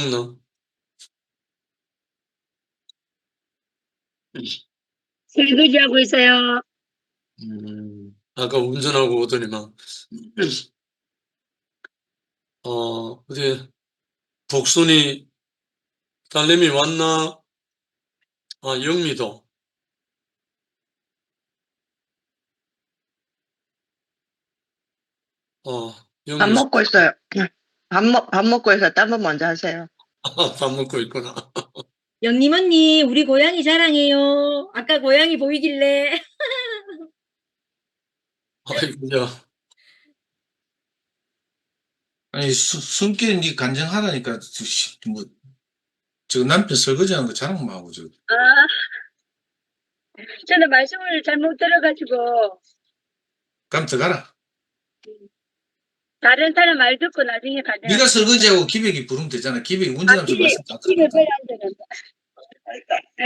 너 설거지하고 있어요. 아까 운전하고 오더니만 어디 복순이 딸내미 왔나? 영미도 밥 영미 먹고 있어요. 밥 먹고 있어요. 딴 분 먼저 하세요. 밥 먹고 있구나. 영림 언니, 우리 고양이 자랑해요. 아까 고양이 보이길래. 아이고야. 아니, 손길이 니 간증하라니까, 저 남편 설거지하는 거 자랑만 하고, 저는 말씀을 잘못 들어가지고 그럼 들어가라. 다른 사람 말 듣고 나중에 가자. 네가 설거지하고 기백이 부르면 되잖아. 기백이 운전하면서 말씀 다 집에 들었다.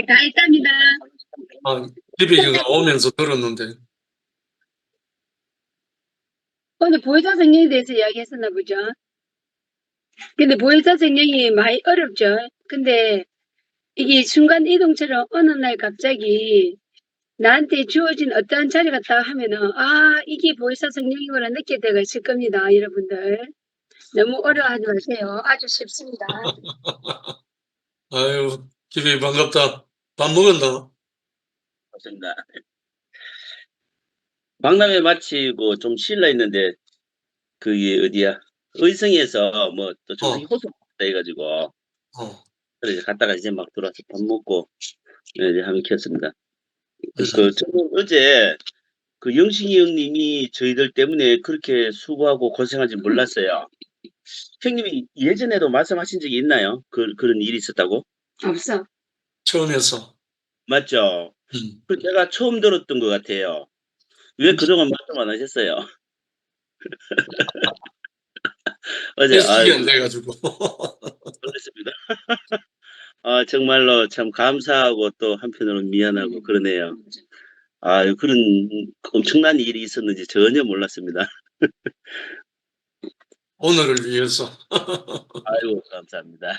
다 했답니다. 기백이가 오면서 들었는데. 오늘 보혜사 성령에 대해서 이야기했었나 보죠. 근데 보혜사 성령이 많이 어렵죠. 근데 이게 순간 이동처럼 어느 날 갑자기 나한테 주어진 어떠한 자리가 딱 하면은 이게 보혜사 성령이구나 느낄 때가 있을 겁니다. 여러분들 너무 어려워하지 마세요. 아주 쉽습니다. 아유, 기백이 반갑다. 밥 먹었나? 맞습니다. 박람회 마치고 좀 쉴라 했는데 그게 어디야? 의성에서 뭐 또 정상이 호소다 해가지고 그래서 갔다가 이제 막 들어와서 밥 먹고 이제 하면 켰습니다. 저는 어제 그 영식이 형님이 저희들 때문에 그렇게 수고하고 고생하지 몰랐어요. 형님이 예전에도 말씀하신 적이 있나요? 그런 일이 있었다고? 없어. 처음에서. 맞죠? 그 제가 처음 들었던 것 같아요. 왜 그동안 말씀 안 하셨어요? 어제 해석이 안 돼가지고. 그렇습니다. 정말로 참 감사하고 또 한편으로는 미안하고 그러네요. 그런 엄청난 일이 있었는지 전혀 몰랐습니다. 오늘을 위해서. 아이고, 감사합니다.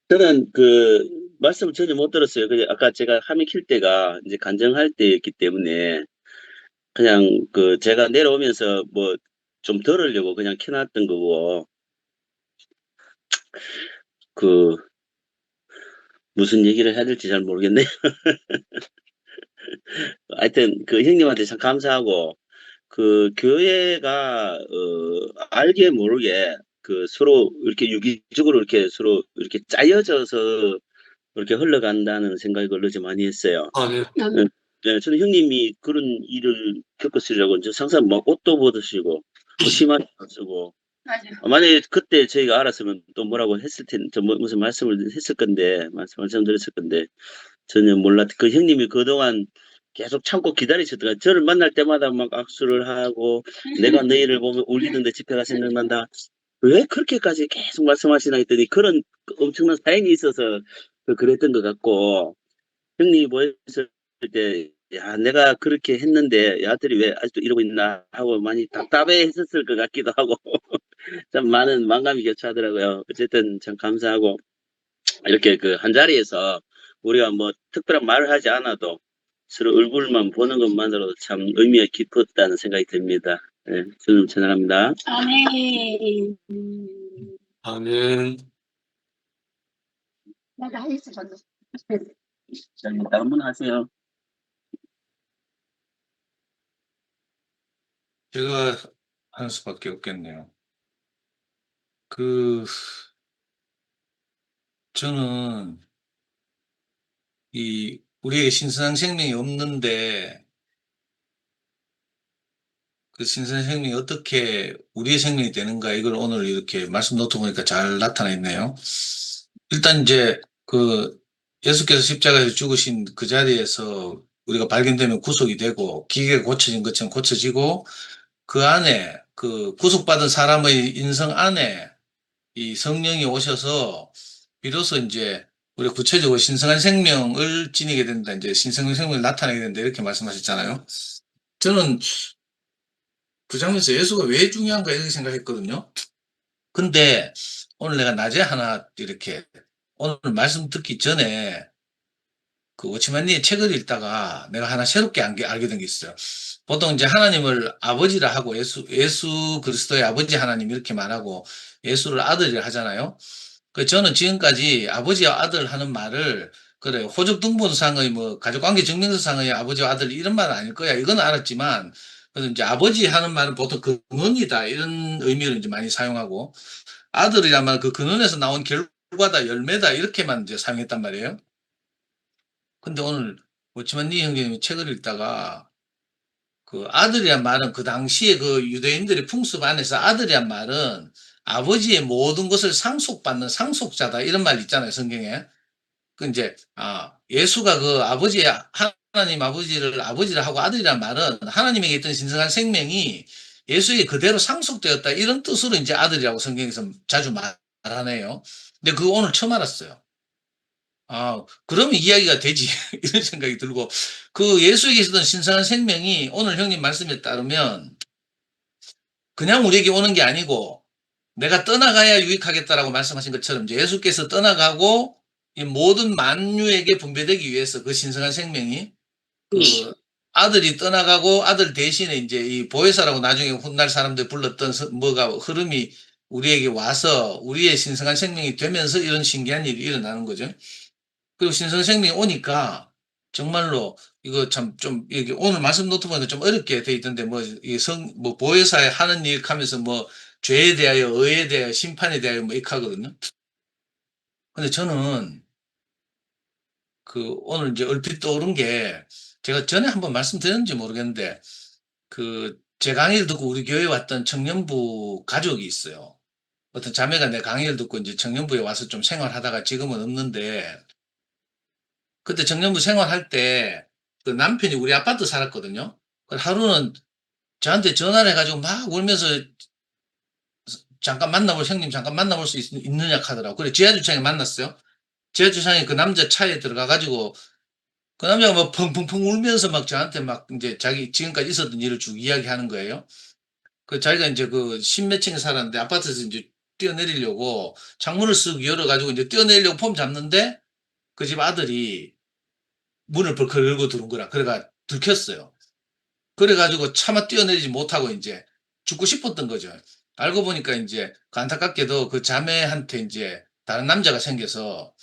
저는 그 말씀을 전혀 못 들었어요. 그냥 아까 제가 화면 킬 때가 이제 간증할 때였기 때문에 그냥 그 제가 내려오면서 뭐 좀 들으려고 그냥 켜놨던 거고 그 무슨 얘기를 해야 될지 잘 모르겠네요. 하여튼 그 형님한테 참 감사하고 그 교회가 알게 모르게 그 서로 이렇게 유기적으로 이렇게 서로 이렇게 짜여져서 이렇게 흘러간다는 생각을 어제 많이 했어요. 네. 네, 저는 형님이 그런 일을 겪었으리라고 이제 항상 막 옷도 벗으시고 심하게 쓰고 만약에 그때 저희가 알았으면 또 뭐라고 했을 텐데 무슨 말씀을 했을 건데 말씀드렸을 건데 전혀 몰랐. 그 형님이 그동안 계속 참고 기다리셨더라. 저를 만날 때마다 막 악수를 하고 내가 너희를 보면 울리는데 집회가 생각난다. 왜 그렇게까지 계속 말씀하시나 했더니 그런 엄청난 사연이 있어서 그랬던 것 같고 형님이 보였을 때 야, 내가 그렇게 했는데 야들이 왜 아직도 이러고 있나 하고 많이 답답해 했었을 것 같기도 하고 참 많은 만감이 교차하더라고요. 어쨌든 참 감사하고 이렇게 그 한 자리에서 우리가 뭐 특별한 말을 하지 않아도 서로 얼굴만 보는 것만으로도 참 의미가 깊었다는 생각이 듭니다. 네, 저는 전화합니다. 아멘. 아멘. 나도 하겠어, 저도. 다른 분 하세요. 제가 하는 수밖에 없겠네요. 저는 우리에게 신선한 생명이 없는데 그 신선한 생명이 어떻게 우리의 생명이 되는가 이걸 오늘 이렇게 말씀 놓고 보니까 잘 나타나 있네요. 일단 이제 예수께서 십자가에서 죽으신 그 자리에서 우리가 발견되면 구속이 되고 기계가 고쳐진 것처럼 고쳐지고 그 안에 그 구속받은 사람의 인성 안에 이 성령이 오셔서 비로소 이제 우리가 구체적으로 신성한 생명을 지니게 된다. 이제 신성한 생명을 나타내게 된다. 이렇게 말씀하셨잖아요. 저는 그 장면에서 예수가 왜 중요한가 이렇게 생각했거든요. 근데 오늘 내가 낮에 하나 이렇게 오늘 말씀 듣기 전에 그 워치맨리 책을 읽다가 내가 하나 새롭게 알게 된 게 있어요. 보통 이제 하나님을 아버지라 하고 예수 그리스도의 아버지 하나님 이렇게 말하고 예수를 아들이라 하잖아요. 그 저는 지금까지 아버지와 아들 하는 말을 그래 호적등본상의 뭐 가족관계 증명서상의 아버지와 아들 이런 말은 아닐 거야. 이건 알았지만 그래서 이제 아버지 하는 말은 보통 근원이다 이런 의미로 이제 많이 사용하고 아들이란 말 그 근원에서 나온 결과다 열매다 이렇게만 이제 사용했단 말이에요. 근데 오늘 워치맨리 형제님이 책을 읽다가 그 아들이란 말은 그 당시에 그 유대인들의 풍습 안에서 아들이란 말은 아버지의 모든 것을 상속받는 상속자다 이런 말 있잖아요 성경에. 그 이제 예수가 그 아버지의 하나님 아버지를 아버지라 하고 아들이란 말은 하나님에게 있던 신성한 생명이 예수에게 그대로 상속되었다 이런 뜻으로 이제 아들이라고 성경에서 자주 말하네요. 근데 그거 오늘 처음 알았어요. 그러면 이야기가 되지 이런 생각이 들고 그 예수에게 있었던 신성한 생명이 오늘 형님 말씀에 따르면 그냥 우리에게 오는 게 아니고 내가 떠나가야 유익하겠다라고 말씀하신 것처럼 이제 예수께서 떠나가고 이 모든 만유에게 분배되기 위해서 그 신성한 생명이 그 아들이 떠나가고 아들 대신에 이제 이 보혜사라고 나중에 훗날 사람들 불렀던 뭐가 흐름이 우리에게 와서 우리의 신성한 생명이 되면서 이런 신기한 일이 일어나는 거죠. 그리고 신성한 생명이 오니까 정말로 이거 참 좀 이게 오늘 말씀 노트 보니까 좀 어렵게 돼 있던데 뭐 보혜사에 하는 일 하면서 뭐 죄에 대하여 의에 대하여 심판에 대하여 뭐 이렇게 하거든요. 근데 저는 그 오늘 이제 얼핏 떠오른 게 제가 전에 한번 말씀드렸는지 모르겠는데 그 제 강의를 듣고 우리 교회에 왔던 청년부 가족이 있어요. 어떤 자매가 내 강의를 듣고 이제 청년부에 와서 좀 생활하다가 지금은 없는데 그때 청년부 생활할 때 그 남편이 우리 아파트 살았거든요. 하루는 저한테 전화를 해가지고 막 울면서 형님 잠깐 만나볼 수 있느냐 하더라고. 그래 지하주차장에 만났어요. 지하주차장에 그 남자 차에 들어가가지고 그 남자가 막 펑펑펑 울면서 막 저한테 막 이제 자기 지금까지 있었던 일을 쭉 이야기하는 거예요. 그 자기가 이제 그 십몇 층에 살았는데 아파트에서 이제 뛰어내리려고 창문을 쓱 열어가지고 이제 뛰어내리려고 폼 잡는데 그 집 아들이 문을 벌컥 열고 들어온 거라. 그래가 들켰어요. 그래가지고 차마 뛰어내리지 못하고 이제 죽고 싶었던 거죠. 알고 보니까 이제 그 안타깝게도 그 자매한테 이제 다른 남자가 생겨서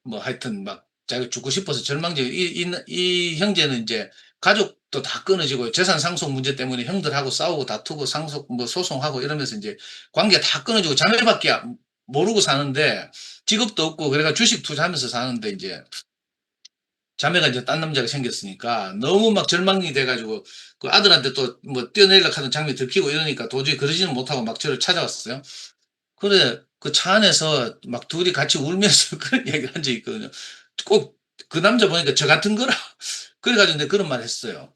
뭐 하여튼 막 자기가 죽고 싶어서 절망적이 이 형제는 이제 가족도 다 끊어지고 재산 상속 문제 때문에 형들하고 싸우고 다투고 상속 뭐 소송하고 이러면서 이제 관계가 다 끊어지고 자매밖에 모르고 사는데 직업도 없고 그래가 주식 투자하면서 사는데 이제 자매가 이제 딴 남자가 생겼으니까 너무 막 절망이 돼가지고 그 아들한테 또 뭐 뛰어내리려고 하는 장면이 들키고 이러니까 도저히 그러지는 못하고 막 저를 찾아왔어요. 그래 그 차 안에서 막 둘이 같이 울면서 그런 얘기를 한 적이 있거든요. 꼭 그 남자 보니까 저 같은 거라. 그래가지고 내가 그런 말 했어요.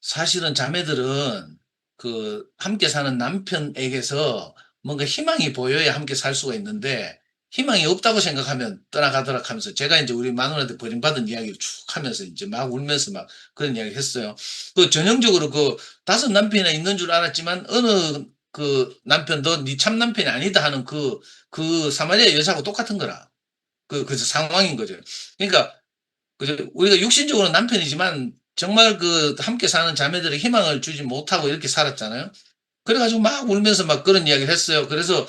사실은 자매들은 그 함께 사는 남편에게서 뭔가 희망이 보여야 함께 살 수가 있는데 희망이 없다고 생각하면 떠나가더라 하면서 제가 이제 우리 마누라한테 버림받은 이야기를 쭉 하면서 이제 막 울면서 막 그런 이야기 했어요. 그 전형적으로 그 5 남편이나 있는 줄 알았지만 어느 그 남편도 네 참 남편이 아니다 하는 그 사마리아 여자하고 똑같은 거라. 그 상황인 거죠. 그러니까 우리가 육신적으로 남편이지만 정말 그 함께 사는 자매들의 희망을 주지 못하고 이렇게 살았잖아요. 그래가지고 막 울면서 막 그런 이야기를 했어요. 그래서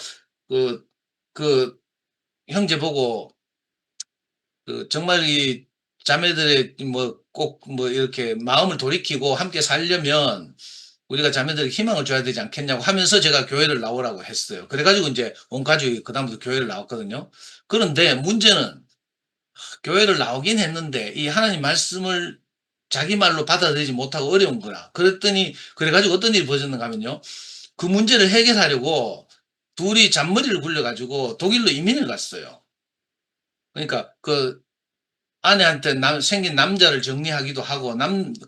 그 형제 보고 정말 이 자매들의 뭐 꼭 뭐 이렇게 마음을 돌이키고 함께 살려면 우리가 자매들에게 희망을 줘야 되지 않겠냐고 하면서 제가 교회를 나오라고 했어요. 그래가지고 이제 온 가족이 그다음부터 교회를 나왔거든요. 그런데 문제는 교회를 나오긴 했는데 이 하나님 말씀을 자기 말로 받아들이지 못하고 어려운 거라. 그래가지고 어떤 일이 벌어졌는가 하면요. 그 문제를 해결하려고 둘이 잔머리를 굴려가지고 독일로 이민을 갔어요. 그러니까 그 아내한테 생긴 남자를 정리하기도 하고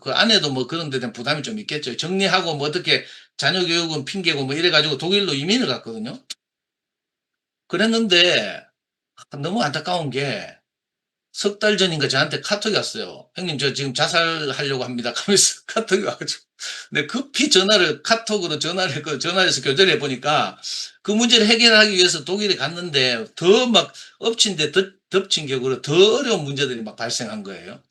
그 아내도 뭐 그런 데 대한 부담이 좀 있겠죠. 정리하고 뭐 어떻게 자녀 교육은 핑계고 뭐 이래가지고 독일로 이민을 갔거든요. 그랬는데 너무 안타까운 게 석 달 전인가 저한테 카톡이 왔어요. 형님, 저 지금 자살하려고 합니다. 하면서 카톡이 와가지고. 내 급히 카톡으로 전화해서 교제를 해보니까 그 문제를 해결하기 위해서 독일에 갔는데 더 막 엎친 데 덮친 격으로 더 어려운 문제들이 막 발생한 거예요.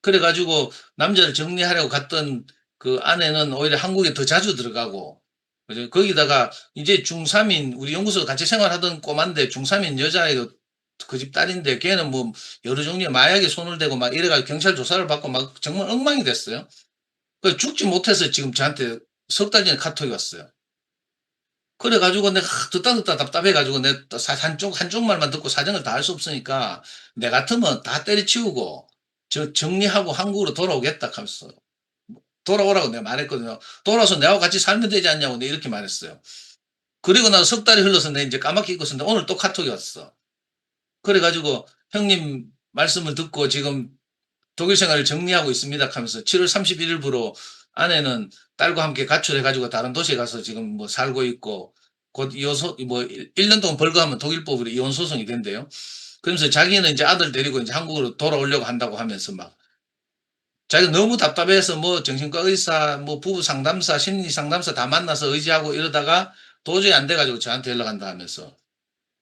그래가지고 남자를 정리하려고 갔던 그 아내는 오히려 한국에 더 자주 들어가고, 그죠? 거기다가 이제 중3인, 우리 연구소 같이 생활하던 꼬만데 중3인 여자애가 그 집 딸인데 걔는 뭐 여러 종류의 마약에 손을 대고 막 이래가지고 경찰 조사를 받고 막 정말 엉망이 됐어요. 그 죽지 못해서 지금 저한테 석 달 전에 카톡이 왔어요. 그래가지고 내가 듣다 답답해가지고 내가 한쪽 말만 듣고 사정을 다 할 수 없으니까 내 같으면 다 때려치우고 정리하고 한국으로 돌아오겠다 하면서 돌아오라고 내가 말했거든요. 돌아와서 내하고 같이 살면 되지 않냐고 내가 이렇게 말했어요. 그리고 나서 석 달이 흘러서 내가 이제 까맣게 잊고 있었는데 오늘 또 카톡이 왔어. 그래가지고 형님 말씀을 듣고 지금 독일 생활을 정리하고 있습니다 하면서 7월 31일부로 아내는 딸과 함께 가출해가지고 다른 도시에 가서 지금 뭐 살고 있고 곧 뭐 1년 동안 벌거하면 독일법으로 이혼 소송이 된대요. 그러면서 자기는 이제 아들 데리고 이제 한국으로 돌아오려고 한다고 하면서 막 자기가 너무 답답해서 뭐 정신과 의사, 뭐 부부 상담사, 심리 상담사 다 만나서 의지하고 이러다가 도저히 안 돼가지고 저한테 연락한다 하면서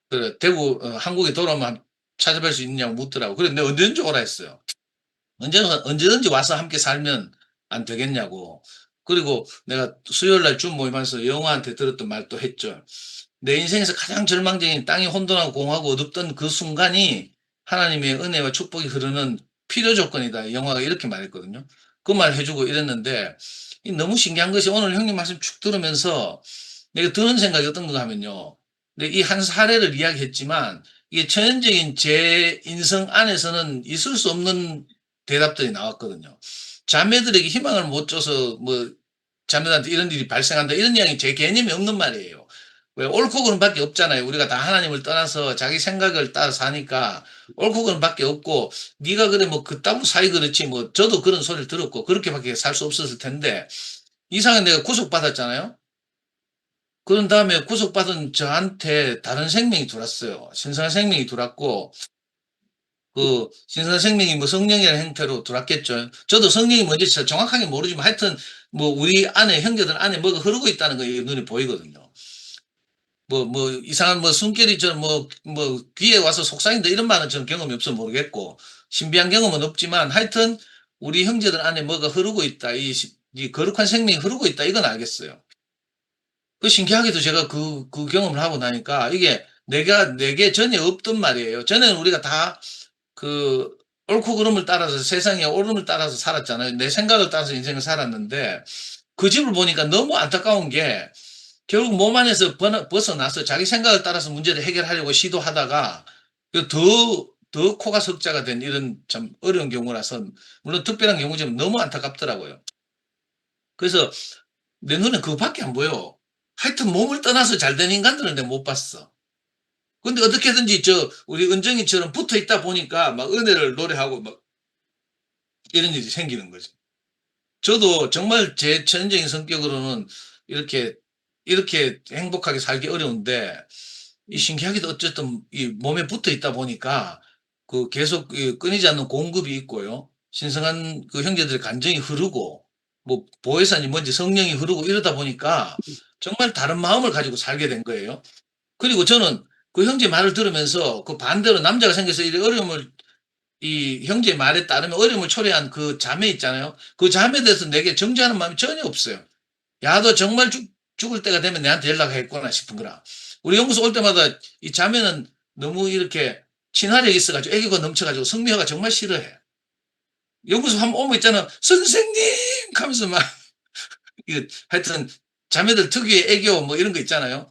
그래 대구 한국에 돌아오면 찾아뵐 수 있냐고 묻더라고. 그래 내가 언제든지 오라 했어요. 언제든지 와서 함께 살면 안 되겠냐고. 그리고 내가 수요일날 줌 모임하면서 영화한테 들었던 말도 했죠. 내 인생에서 가장 절망적인 땅이 혼돈하고 공하고 어둡던 그 순간이 하나님의 은혜와 축복이 흐르는 필요 조건이다. 영화가 이렇게 말했거든요. 그 말 해주고 이랬는데 너무 신기한 것이 오늘 형님 말씀 쭉 들으면서 내가 드는 생각이 어떤 거 하면요. 이 한 사례를 이야기했지만 이게 천연적인 제 인성 안에서는 있을 수 없는 대답들이 나왔거든요. 자매들에게 희망을 못 줘서 뭐 자매들한테 이런 일이 발생한다 이런 이야기 제 개념이 없는 말이에요. 왜 옳고 그름밖에 없잖아요. 우리가 다 하나님을 떠나서 자기 생각을 따라 사니까 옳고 그름밖에 없고 네가 그래 뭐 그따구 사이 그렇지 뭐 저도 그런 소리를 들었고 그렇게밖에 살 수 없었을 텐데 이상하게 내가 구속받았잖아요. 그런 다음에 구속받은 저한테 다른 생명이 들어왔어요. 신선한 생명이 들어왔고 그 신선한 생명이 뭐 성령이라는 형태로 들어왔겠죠. 저도 성령이 뭔지 정확하게 모르지만 하여튼 뭐 우리 안에 형제들 안에 뭐가 흐르고 있다는 거 눈에 보이거든요. 뭐 이상한 뭐 숨결이처럼 뭐 귀에 와서 속삭인다 이런 말은 저는 경험이 없어 모르겠고 신비한 경험은 없지만 하여튼 우리 형제들 안에 뭐가 흐르고 있다 이 거룩한 생명이 흐르고 있다 이건 알겠어요. 그 신기하게도 제가 그 경험을 하고 나니까 이게 내게 전혀 없던 말이에요. 전에는 우리가 다 그 옳고 그름을 따라서 세상의 옳음을 따라서 살았잖아요. 내 생각을 따라서 인생을 살았는데 그 집을 보니까 너무 안타까운 게 결국 몸 안에서 벗어나서 자기 생각을 따라서 문제를 해결하려고 시도하다가 더 코가 석자가 된 이런 참 어려운 경우라서 물론 특별한 경우지만 너무 안타깝더라고요. 그래서 내 눈에 그거밖에 안 보여. 하여튼 몸을 떠나서 잘 된 인간들은 내가 못 봤어. 근데 어떻게든지 우리 은정이처럼 붙어 있다 보니까 막 은혜를 노래하고 막 이런 일이 생기는 거죠. 저도 정말 제 천연적인 성격으로는 이렇게 행복하게 살기 어려운데 이 신기하게도 어쨌든 이 몸에 붙어 있다 보니까 그 계속 끊이지 않는 공급이 있고요. 신성한 그 형제들의 감정이 흐르고 뭐 보혜사니 뭔지 성령이 흐르고 이러다 보니까 정말 다른 마음을 가지고 살게 된 거예요. 그리고 저는 그 형제 말을 들으면서 그 반대로 남자가 생겨서 이 어려움을 이 형제 말에 따르면 어려움을 초래한 그 자매 있잖아요. 그 자매에 대해서 내게 정죄하는 마음이 전혀 없어요. 야, 너 정말 죽을 때가 되면 내한테 연락하겠구나 싶은 거라. 우리 연구소 올 때마다 이 자매는 너무 이렇게 친화력이 있어가지고 애교가 넘쳐가지고 성미화가 정말 싫어해. 연구소 한번 오면 있잖아. 선생님! 하면서 막 하여튼 자매들 특유의 애교 뭐 이런 거 있잖아요.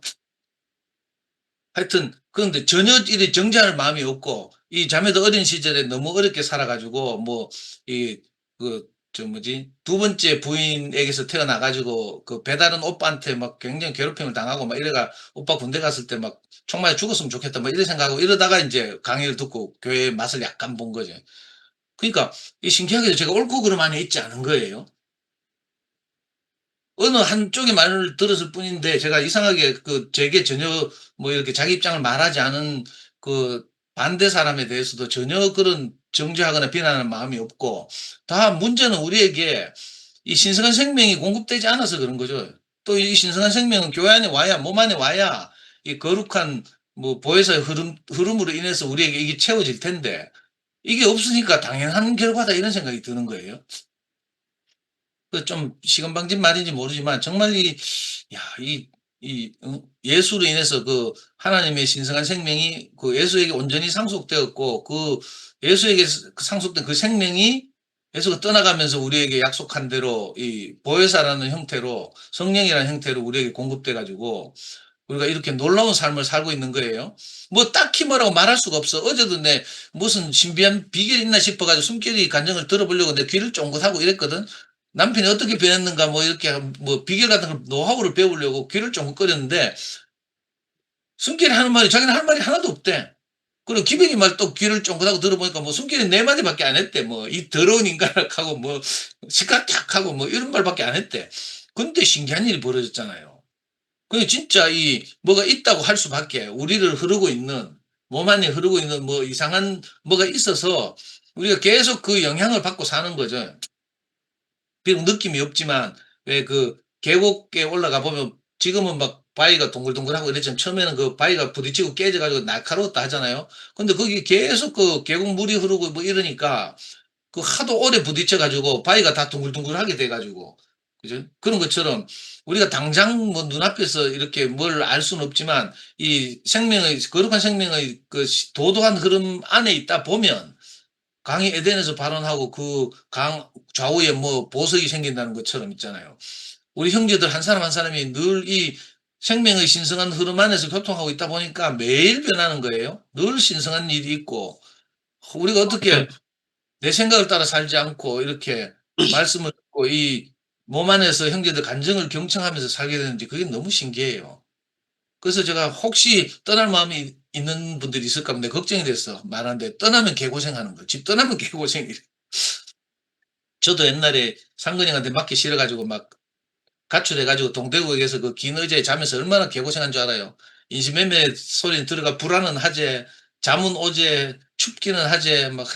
하여튼 그런데 전혀 이래 정지할 마음이 없고 이 자매도 어린 시절에 너무 어렵게 살아가지고 뭐 두 번째 부인에게서 태어나가지고 그 배다른 오빠한테 막 굉장히 괴롭힘을 당하고 막 이래가 오빠 군대 갔을 때 막 총 맞아 죽었으면 좋겠다 막 이런 생각하고 이러다가 이제 강의를 듣고 교회의 맛을 약간 본 거죠. 그러니까 이 신기하게도 제가 옳고 그름 안에 있지 않은 거예요. 어느 한쪽의 말을 들었을 뿐인데 제가 이상하게 제게 전혀 뭐 이렇게 자기 입장을 말하지 않은 그 반대 사람에 대해서도 전혀 그런 정죄하거나 비난하는 마음이 없고, 다 문제는 우리에게 이 신성한 생명이 공급되지 않아서 그런 거죠. 또 이 신성한 생명은 교회 안에 와야, 몸 안에 와야 이 거룩한 뭐 보혜사의 흐름으로 인해서 우리에게 이게 채워질 텐데, 이게 없으니까 당연한 결과다 이런 생각이 드는 거예요. 그 좀 시건방진 말인지 모르지만 정말 예수로 인해서 그 하나님의 신성한 생명이 그 예수에게 온전히 상속되었고, 그 예수에게 상속된 그 생명이 예수가 떠나가면서 우리에게 약속한 대로 이 보혜사라는 형태로, 성령이라는 형태로 우리에게 공급돼 가지고 우리가 이렇게 놀라운 삶을 살고 있는 거예요. 뭐 딱히 뭐라고 말할 수가 없어. 어제도 내 무슨 신비한 비결이 있나 싶어가지고 숨결이 간증을 들어보려고 내 귀를 쫑긋하고 이랬거든. 남편이 어떻게 변했는가 뭐 이렇게 뭐 비결 같은 걸 노하우를 배우려고 귀를 쫑긋거렸는데, 숨결이 하는 말이 자기는 할 말이 하나도 없대. 그리고 기백이 말 또 귀를 쫑긋하고 들어보니까 뭐 숨결이 4마디밖에 안 했대. 뭐 이 더러운 인간하고 뭐 시카탁하고 뭐 이런 말밖에 안 했대. 근데 신기한 일이 벌어졌잖아요. 그게 진짜 이 뭐가 있다고 할 수밖에, 우리를 흐르고 있는, 몸 안에 흐르고 있는 뭐 이상한 뭐가 있어서 우리가 계속 그 영향을 받고 사는 거죠. 비록 느낌이 없지만 왜 그 계곡에 올라가 보면 지금은 막 바위가 동글동글하고 이랬지만 처음에는 그 바위가 부딪히고 깨져가지고 날카로웠다 하잖아요. 근데 거기 계속 그 계곡 물이 흐르고 뭐 이러니까 그 하도 오래 부딪혀가지고 바위가 다 둥글둥글하게 돼가지고, 그죠? 그런 것처럼 우리가 당장 뭐 눈앞에서 이렇게 뭘 알 수는 없지만 이 생명의, 거룩한 생명의 그 도도한 흐름 안에 있다 보면 강이 에덴에서 발원하고 그 강 좌우에 뭐 보석이 생긴다는 것처럼 있잖아요. 우리 형제들 한 사람 한 사람이 늘 이 생명의 신성한 흐름 안에서 교통하고 있다 보니까 매일 변하는 거예요. 늘 신성한 일이 있고, 우리가 어떻게 내 생각을 따라 살지 않고 이렇게 말씀을 듣고 이 몸 안에서 형제들 간증을 경청하면서 살게 되는지 그게 너무 신기해요. 그래서 제가 혹시 떠날 마음이 있는 분들이 있을까 하면 걱정이 됐어. 말하는데 떠나면 개고생하는 거. 집 떠나면 개고생이. 저도 옛날에 상근형한테 맞기 싫어가지고 막 가출해가지고 동대구역에서 그 긴 의자에 자면서 얼마나 개고생한 줄 알아요. 인신매매 소리는 들어가 불안은 하재, 잠은 오재, 춥기는 하재, 막.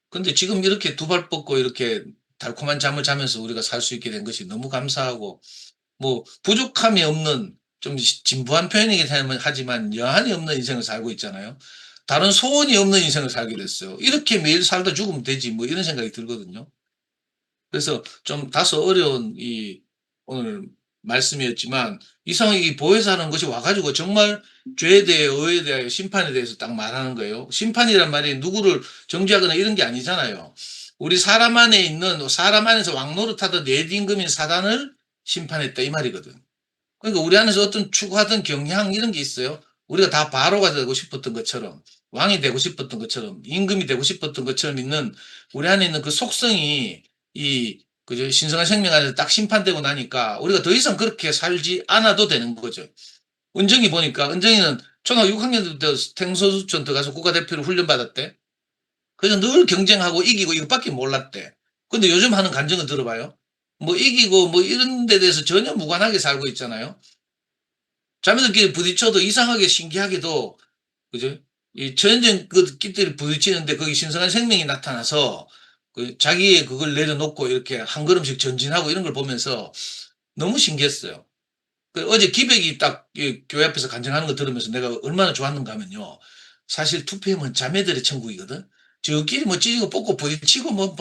근데 지금 이렇게 두 발 뻗고 이렇게 달콤한 잠을 자면서 우리가 살 수 있게 된 것이 너무 감사하고, 뭐 부족함이 없는, 좀 진부한 표현이긴 하지만 여한이 없는 인생을 살고 있잖아요. 다른 소원이 없는 인생을 살게 됐어요. 이렇게 매일 살다 죽으면 되지 뭐 이런 생각이 들거든요. 그래서 좀 다소 어려운 이 오늘 말씀이었지만, 이상하게 이 보혜사라는 것이 와가지고 정말 죄에 대해, 의에 대하여, 심판에 대해서 딱 말하는 거예요. 심판이란 말이 누구를 정죄하거나 이런 게 아니잖아요. 우리 사람 안에 있는, 사람 안에서 왕노릇하던 내임금인 사단을 심판했다 이 말이거든. 그러니까 우리 안에서 어떤 추구하던 경향 이런 게 있어요. 우리가 다 바로가 되고 싶었던 것처럼, 왕이 되고 싶었던 것처럼, 임금이 되고 싶었던 것처럼 있는 우리 안에 있는 그 속성이 그죠? 신성한 생명 안에서 딱 심판되고 나니까 우리가 더 이상 그렇게 살지 않아도 되는 거죠. 은정이 보니까, 은정이는 초등학교 6학년 때 탱소수촌 들어가서 국가대표로 훈련받았대. 그래서 늘 경쟁하고 이기고 이것밖에 몰랐대. 근데 요즘 하는 간증을 들어봐요. 뭐 이기고 뭐 이런 데 대해서 전혀 무관하게 살고 있잖아요. 자매들끼리 부딪혀도 이상하게 신기하게도, 그죠? 이 전쟁 그 끼들이 부딪히는데 거기 신성한 생명이 나타나서 그 자기의 그걸 내려놓고 이렇게 한 걸음씩 전진하고 이런 걸 보면서 너무 신기했어요. 그 어제 기백이 딱 교회 앞에서 간증하는 거 들으면서 내가 얼마나 좋았는가 하면요. 사실 2PM은 자매들의 천국이거든. 저끼리 뭐 찢고 뽑고 부딪히고 뭐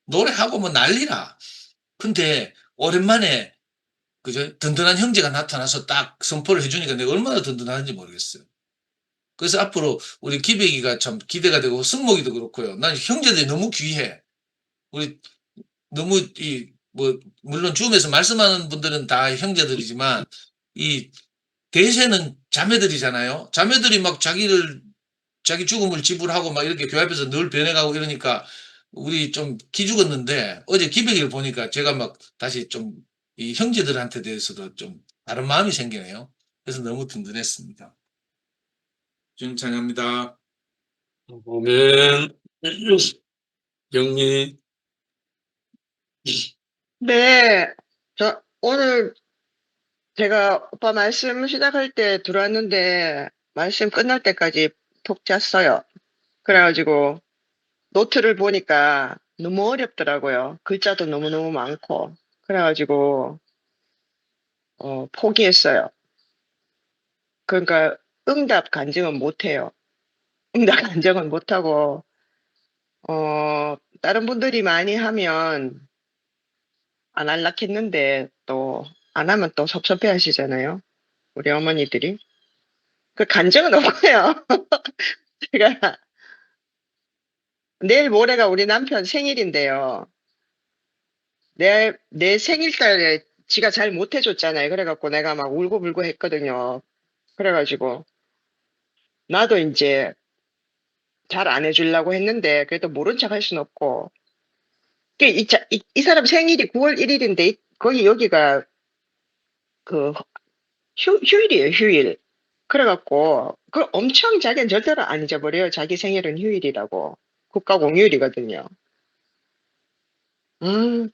노래하고 뭐 난리라. 근데 오랜만에, 그죠? 든든한 형제가 나타나서 딱 선포를 해주니까 내가 얼마나 든든한지 모르겠어요. 그래서 앞으로 우리 기백이가 참 기대가 되고, 승목이도 그렇고요. 난 형제들이 너무 귀해. 우리 너무 뭐 물론 줌에서 말씀하는 분들은 다 형제들이지만 이 대세는 자매들이잖아요. 자매들이 막 자기 죽음을 지불하고 막 이렇게 교회 앞에서 늘 변해가고 이러니까 우리 좀 기죽었는데, 어제 기백이를 보니까 제가 막 다시 좀 이 형제들한테 대해서도 좀 다른 마음이 생기네요. 그래서 너무 든든했습니다. 주님 찬양합니다. 보면 영리 네, 오늘 제가 오빠 말씀 시작할 때 들어왔는데 말씀 끝날 때까지 푹 잤어요. 그래가지고 노트를 보니까 너무 어렵더라고요. 글자도 너무너무 많고. 그래가지고 포기했어요. 그러니까 응답 간증은 못해요. 응답 간증은 못하고 다른 분들이 많이 하면 안 할라 했는데 또 안 하면 또 섭섭해 하시잖아요. 우리 어머니들이. 그 간증은 없고요. 제가 내일 모레가 우리 남편 생일인데요. 내 생일달에 지가 잘 못해줬잖아요. 그래갖고 내가 막 울고불고 했거든요. 그래가지고 나도 이제 잘 안 해주려고 했는데 그래도 모른 척 할 순 없고 이 사람 생일이 9월 1일인데 거기 여기가 그 휴일이에요. 휴일. 그래갖고 그걸 엄청 자기는 절대로 안 잊어버려요. 자기 생일은 휴일이라고. 국가공휴일이거든요.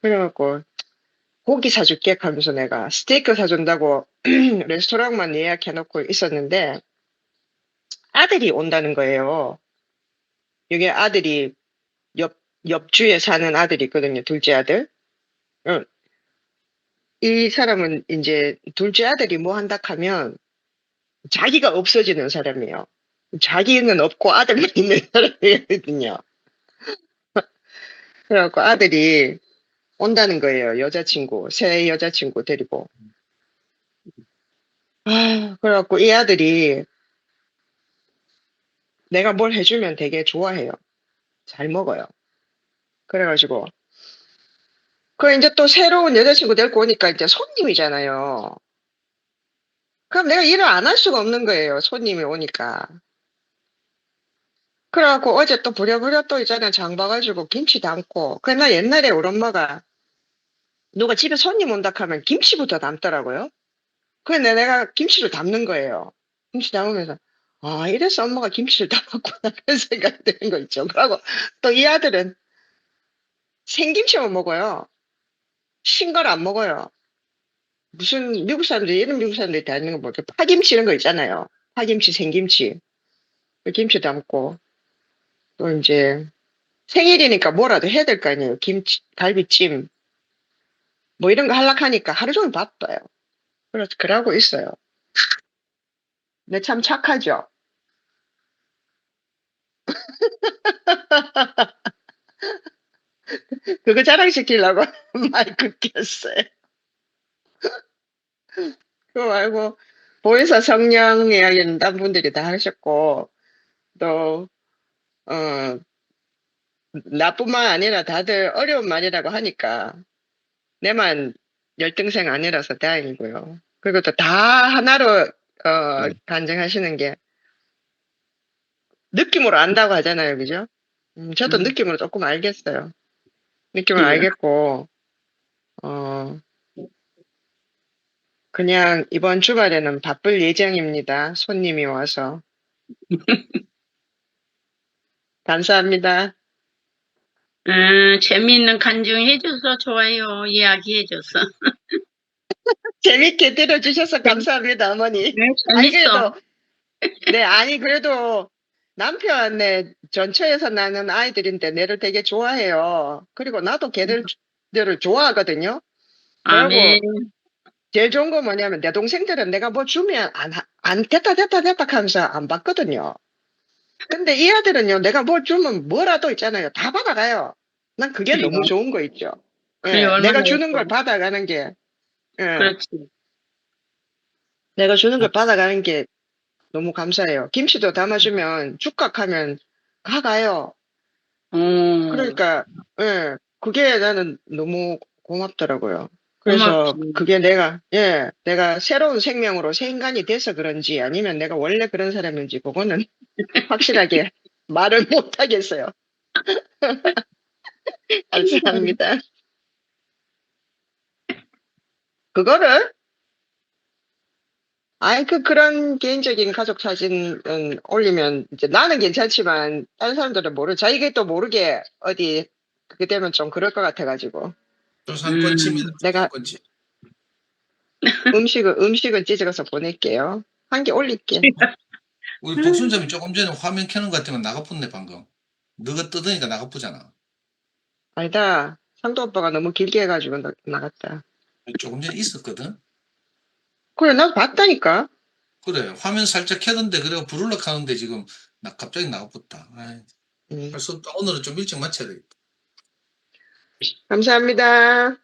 그래갖고 고기 사줄게 하면서 내가 스테이크 사준다고 레스토랑만 예약해놓고 있었는데 아들이 온다는 거예요. 여기 아들이 옆주에 사는 아들이 있거든요. 둘째 아들. 이 사람은 이제 둘째 아들이 뭐 한다 하면 자기가 없어지는 사람이에요. 자기는 없고 아들만 있는 사람이거든요. 그래갖고 아들이 온다는 거예요. 여자친구, 새 여자친구 데리고. 그래갖고 이 아들이 내가 뭘 해주면 되게 좋아해요. 잘 먹어요. 그래가지고 그 이제 또 새로운 여자친구 데리고 오니까 이제 손님이잖아요. 그럼 내가 일을 안 할 수가 없는 거예요. 손님이 오니까. 그래갖고 어제 또 부랴부랴 또 있잖아요. 장 봐가지고 김치 담고. 그나 옛날에 우리 엄마가 누가 집에 손님 온다 하면 김치부터 담더라고요. 그래 내가 김치를 담는 거예요. 김치 담으면서 이래서 엄마가 김치를 담았구나 그런 생각이 드는 거 있죠. 그러고 또 이 아들은 생김치만 먹어요. 신 걸 안 먹어요. 무슨 미국 사람들이 이런 미국 사람들이 다 있는 거 보니까 파김치 이런 거 있잖아요. 파김치, 생김치. 그 김치 담고 또 이제 생일이니까 뭐라도 해야 될 거 아니에요. 김치, 갈비찜 뭐 이런 거 하려고 하니까 하루 종일 바빠요. 그래서 그러고 있어요. 근데 참 착하죠. 그거 자랑시키려고 마이크 켰어요. 그거 말고 보혜사 성령 이야기는 딴 분들이 다 하셨고 또 나뿐만 아니라 다들 어려운 말이라고 하니까 내만 열등생 아니라서 다행이고요. 그리고 또 다 하나로 간증하시는 게 느낌으로 안다고 하잖아요. 그죠? 저도 느낌으로 조금 알겠어요. 느낌을 알겠고 그냥 이번 주말에는 바쁠 예정입니다. 손님이 와서. 감사합니다. 재미있는 간증 해줘서 좋아요. 이야기해줘서. 재밌게 들어주셔서 감사합니다, 어머니. 네, 아니, 재밌어. 그래도 남편의 전처에서 나는 아이들인데 내를 되게 좋아해요. 그리고 나도 걔들을 좋아하거든요. 아멘. 그리고 제일 좋은 건 뭐냐면 내 동생들은 내가 뭐 주면 안 됐다 하면서 안 받거든요. 근데 이 아들은요, 내가 뭘 주면 뭐라도 있잖아요. 다 받아가요. 난 그게 그래요. 너무 좋은 거 있죠. 그래, 예, 얼마나 내가 주는 걸 예뻐. 받아가는 게, 예, 그렇지. 내가 주는 걸 받아가는 게 너무 감사해요. 김치도 담아주면 죽각하면 가가요. 그러니까, 예, 그게 나는 너무 고맙더라고요. 그래서 고맙지. 그게 내가 새로운 생명으로 새 인간이 돼서 그런지 아니면 내가 원래 그런 사람인지 그거는 확실하게 말을 못 하겠어요. 감사합니다. 그거를 그런 개인적인 가족 사진은 올리면 이제 나는 괜찮지만 다른 사람들은 이게 또 모르게 어디 그게 되면 좀 그럴 것 같아가지고 조상권침입니다. 내가 조상권침. 음식은 찢어서 보낼게요. 한 개 올릴게. 우리 복순점이 조금 전에 화면 켜는 것 같으면 나가붙네 방금. 너가 뜯으니까 나가쁘잖아. 아니다. 상도 오빠가 너무 길게 해가지고 나갔다. 조금 전에 있었거든. 그래, 나도 봤다니까. 그래 화면 살짝 켜던데 그래가 부르륵 하는데 지금 나 갑자기 나가붙다. 아이, 음. 할 수 없다. 오늘은 좀 일찍 마쳐야 되겠다. 감사합니다.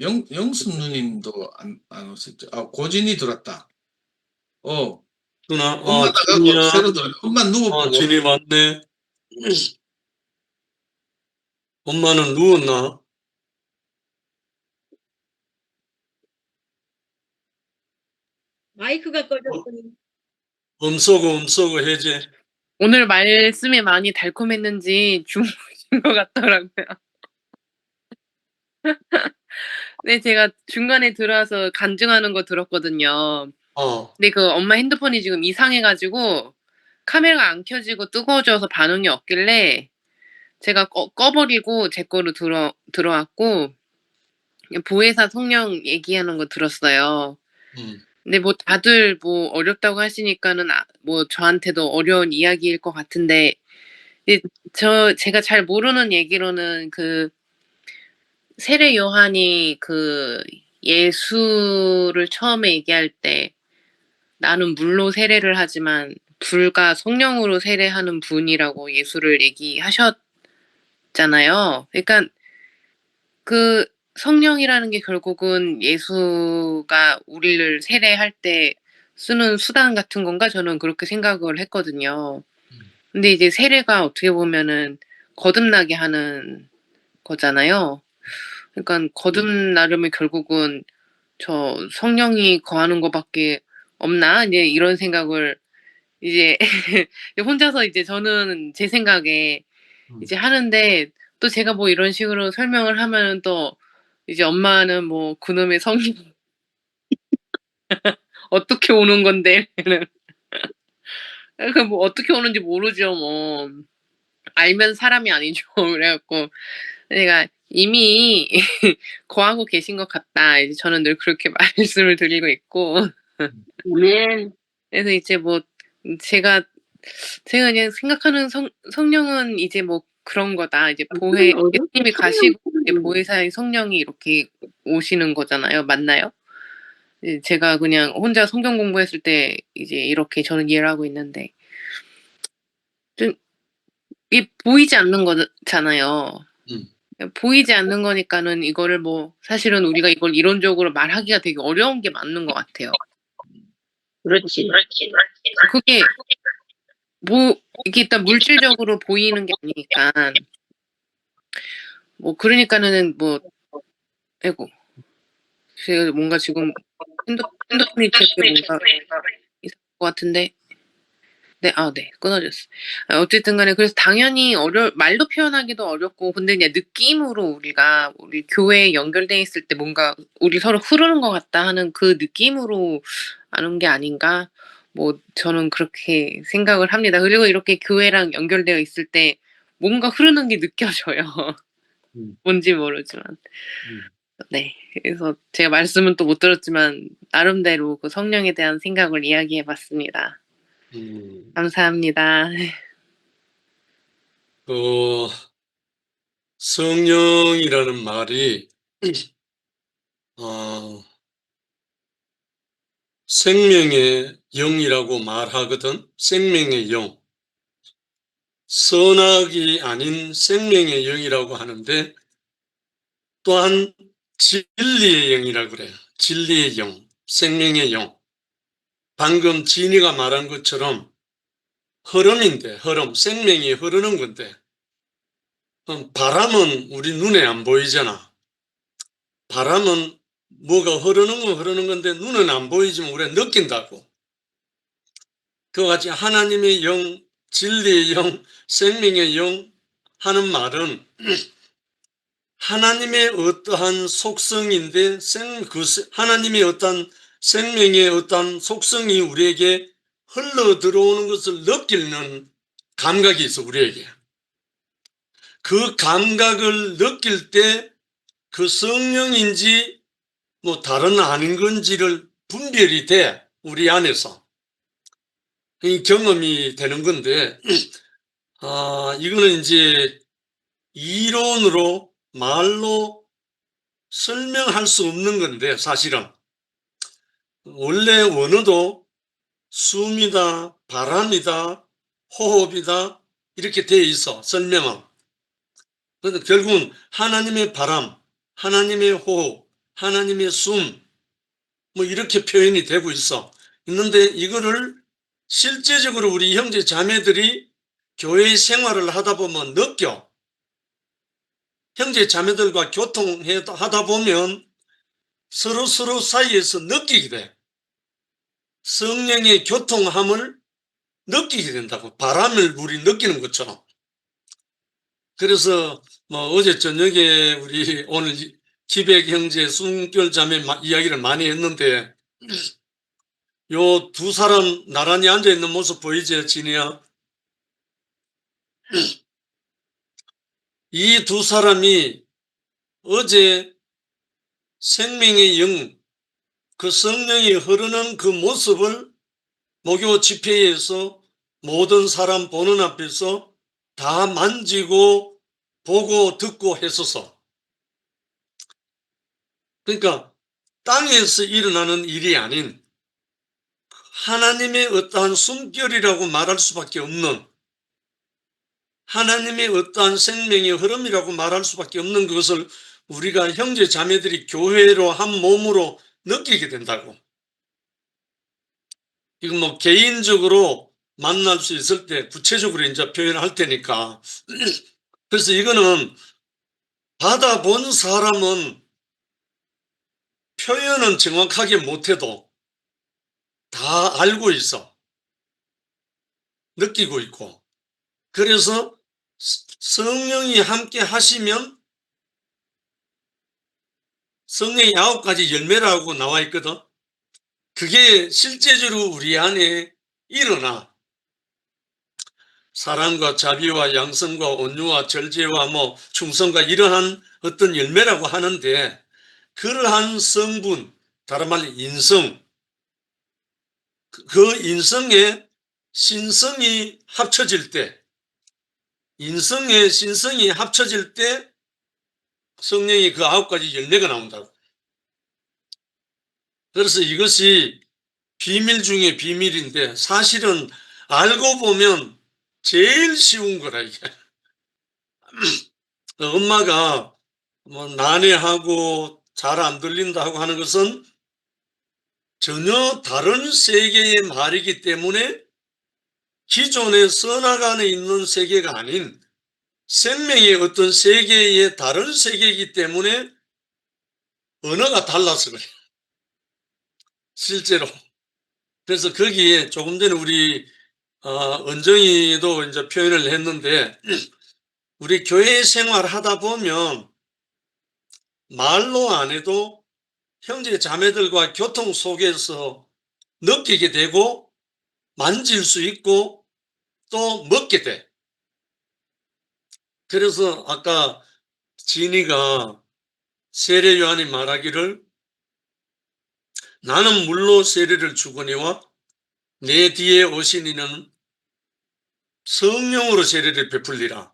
영수 누님도 안 오셨죠? 아 고진이 들었다. 누나, 엄마 나가고 진이야. 새로 들어. 엄마 누워보고. 진이 맞네. 엄마는 누웠나? 마이크가 꺼졌더니 음소거 해제. 오늘 말씀이 많이 달콤했는지 주무신 것 같더라고요. 네, 제가 중간에 들어와서 간증하는 거 들었거든요. 근데 그 엄마 핸드폰이 지금 이상해가지고 카메라가 안 켜지고 뜨거워져서 반응이 없길래 제가 꺼버리고 제 거로 들어왔고 보혜사 성령 얘기하는 거 들었어요. 근데 뭐 다들 뭐 어렵다고 하시니까는 뭐 저한테도 어려운 이야기일 것 같은데 제가 잘 모르는 얘기로는 그 세례 요한이 그 예수를 처음에 얘기할 때 나는 물로 세례를 하지만 불과 성령으로 세례하는 분이라고 예수를 얘기하셨잖아요. 그러니까 그 성령이라는 게 결국은 예수가 우리를 세례할 때 쓰는 수단 같은 건가? 저는 그렇게 생각을 했거든요. 근데 이제 세례가 어떻게 보면은 거듭나게 하는 거잖아요. 그러니까 거듭나려면 결국은 저 성령이 거하는 거밖에 없나? 이제 이런 생각을 이제 혼자서 이제 저는 제 생각에 이제 하는데 또 제가 뭐 이런 식으로 설명을 하면은 또 이제 엄마는 뭐 그놈의 성령 어떻게 오는 건데 그러니까 뭐 어떻게 오는지 모르죠 뭐 알면 사람이 아니죠 그래갖고 내가 이미 거하고 계신 것 같다 이제 저는 늘 그렇게 말씀을 드리고 있고 네. 그래서 이제 뭐 제가 그냥 생각하는 성령은 이제 뭐 그런 거다 이제 예수님이 가시고 이제 보혜사의 성령이 이렇게 오시는 거잖아요 맞나요? 제가 그냥 혼자 성경 공부했을 때 이제 이렇게 저는 이해를 하고 있는데 좀 이게 보이지 않는 거잖아요. 보이지 않는 거니까는 이거를 뭐 사실은 우리가 이걸 이론적으로 말하기가 되게 어려운 게 맞는 것 같아요. 그렇지. 그게 뭐 이게 일단 물질적으로 보이는 게 아니니까 뭐 그러니까는 뭐 아이고 제가 뭔가 지금 핸드폰이 되게 뭔가 이상한 것 같은데 네, 네, 끊어졌어. 어쨌든 간에, 그래서 당연히 말로 표현하기도 어렵고, 근데 그냥 느낌으로 우리 교회에 연결돼 있을 때 뭔가 우리 서로 흐르는 것 같다 하는 그 느낌으로 아는 게 아닌가? 뭐, 저는 그렇게 생각을 합니다. 그리고 이렇게 교회랑 연결되어 있을 때 뭔가 흐르는 게 느껴져요. 뭔지 모르지만. 네. 그래서 제가 말씀은 또 못 들었지만, 나름대로 그 성령에 대한 생각을 이야기해 봤습니다. 감사합니다. 성령이라는 말이 생명의 영이라고 말하거든. 생명의 영. 선악이 아닌 생명의 영이라고 하는데 또한 진리의 영이라고 그래요. 진리의 영, 생명의 영. 방금 진이가 말한 것처럼 흐름인데 흐름, 생명이 흐르는 건데 바람은 우리 눈에 안 보이잖아. 바람은 뭐가 흐르는 건 흐르는 건데 눈은 안 보이지만 우리가 느낀다고. 그와 같이 하나님의 영, 진리의 영, 생명의 영 하는 말은 하나님의 어떠한 속성인데 하나님의 어떠한 생명의 어떠한 속성이 우리에게 흘러 들어오는 것을 느끼는 감각이 있어 우리에게. 그 감각을 느낄 때 그 성령인지 뭐 다른 아닌 건지를 분별이 돼 우리 안에서. 이 경험이 되는 건데, 이거는 이제 이론으로 말로 설명할 수 없는 건데, 사실은. 원래 원어도 숨이다, 바람이다, 호흡이다, 이렇게 되어 있어, 설명은. 그런데 결국은 하나님의 바람, 하나님의 호흡, 하나님의 숨, 뭐 이렇게 표현이 되고 있는데 이거를 실제적으로 우리 형제 자매들이 교회 생활을 하다 보면 느껴. 형제 자매들과 교통하다 보면 서로 사이에서 느끼게 돼. 성령의 교통함을 느끼게 된다고. 바람을 우리 느끼는 것처럼. 그래서 뭐 어제 저녁에 우리 오늘 기백 형제 순결 자매 이야기를 많이 했는데 요 두 사람 나란히 앉아있는 모습 보이지, 진이야? 이 두 사람이 어제 생명의 영, 그 성령이 흐르는 그 모습을 목요 집회에서 모든 사람 보는 앞에서 다 만지고 보고 듣고 했었어. 그러니까 땅에서 일어나는 일이 아닌 하나님의 어떠한 숨결이라고 말할 수밖에 없는, 하나님의 어떠한 생명의 흐름이라고 말할 수밖에 없는 것을 우리가 형제 자매들이 교회로 한 몸으로 느끼게 된다고. 이건 뭐 개인적으로 만날 수 있을 때 구체적으로 이제 표현할 테니까. 그래서 이거는 받아본 사람은 표현은 정확하게 못해도 다 알고 있어. 느끼고 있고. 그래서 성령이 함께 하시면 성령의 9가지 열매라고 나와 있거든. 그게 실제적으로 우리 안에 일어나. 사랑과 자비와 양성과 온유와 절제와 뭐 충성과 이러한 어떤 열매라고 하는데, 그러한 성분, 다른 말로 인성, 그 인성에 신성이 합쳐질 때, 인성의 신성이 합쳐질 때 성령의 그 9가지 열매가 나온다고. 그래서 이것이 비밀 중에 비밀인데 사실은 알고 보면 제일 쉬운 거라, 이게. 엄마가 뭐 난해하고 잘 안 들린다 하고 하는 것은 전혀 다른 세계의 말이기 때문에 기존의 선악 안에 있는 세계가 아닌 생명의 어떤 세계의 다른 세계이기 때문에 언어가 달라서 그래요. 실제로. 그래서 거기에 조금 전에 우리 은정이도 이제 표현을 했는데, 우리 교회 생활 하다 보면 말로 안 해도 형제 자매들과 교통 속에서 느끼게 되고 만질 수 있고 또 먹게 돼. 그래서 아까 진이가 세례 요한이 말하기를 나는 물로 세례를 주거니와 내 뒤에 오신 이는 성령으로 세례를 베풀리라.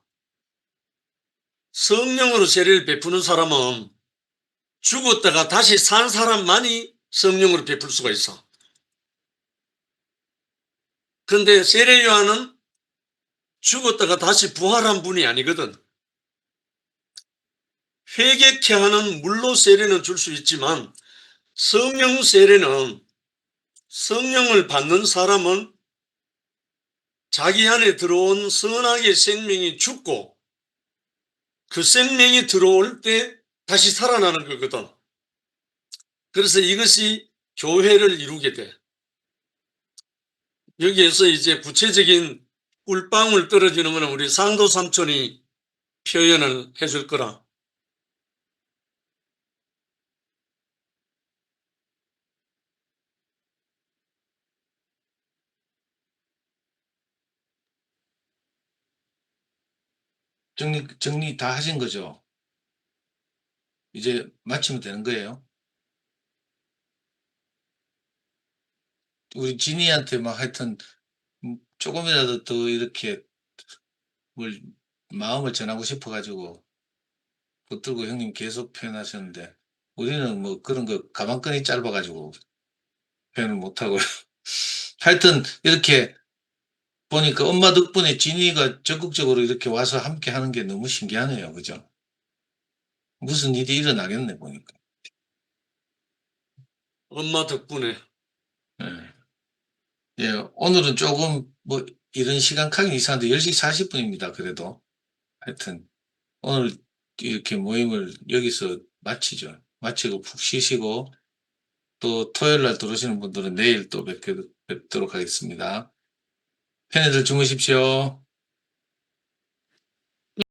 성령으로 세례를 베푸는 사람은 죽었다가 다시 산 사람만이 성령으로 베풀 수가 있어. 그런데 세례 요한은 죽었다가 다시 부활한 분이 아니거든. 회개케 하는 물로 세례는 줄 수 있지만 성령 세례는 성령을 받는 사람은 자기 안에 들어온 선악의 생명이 죽고 그 생명이 들어올 때 다시 살아나는 거거든. 그래서 이것이 교회를 이루게 돼. 여기에서 이제 구체적인 꿀방울 떨어지는 것은 우리 상도 삼촌이 표현을 해줄 거라. 정리 다 하신 거죠? 이제 마치면 되는 거예요? 우리 진이한테 막 하여튼 조금이라도 더 이렇게 뭘 마음을 전하고 싶어가지고 붙들고 형님 계속 표현하셨는데 우리는 뭐 그런 거 가방끈이 짧아가지고 표현을 못하고요. 하여튼 이렇게 보니까 엄마 덕분에 진이가 적극적으로 이렇게 와서 함께 하는 게 너무 신기하네요. 그죠? 무슨 일이 일어나겠네, 보니까. 엄마 덕분에. 예. 예, 오늘은 조금 뭐 이런 시간 가긴 이상한데 10시 40분입니다. 그래도. 하여튼 오늘 이렇게 모임을 여기서 마치죠. 마치고 푹 쉬시고 또 토요일 날 들어오시는 분들은 내일 또 뵙도록 하겠습니다. 편히들 주무십시오.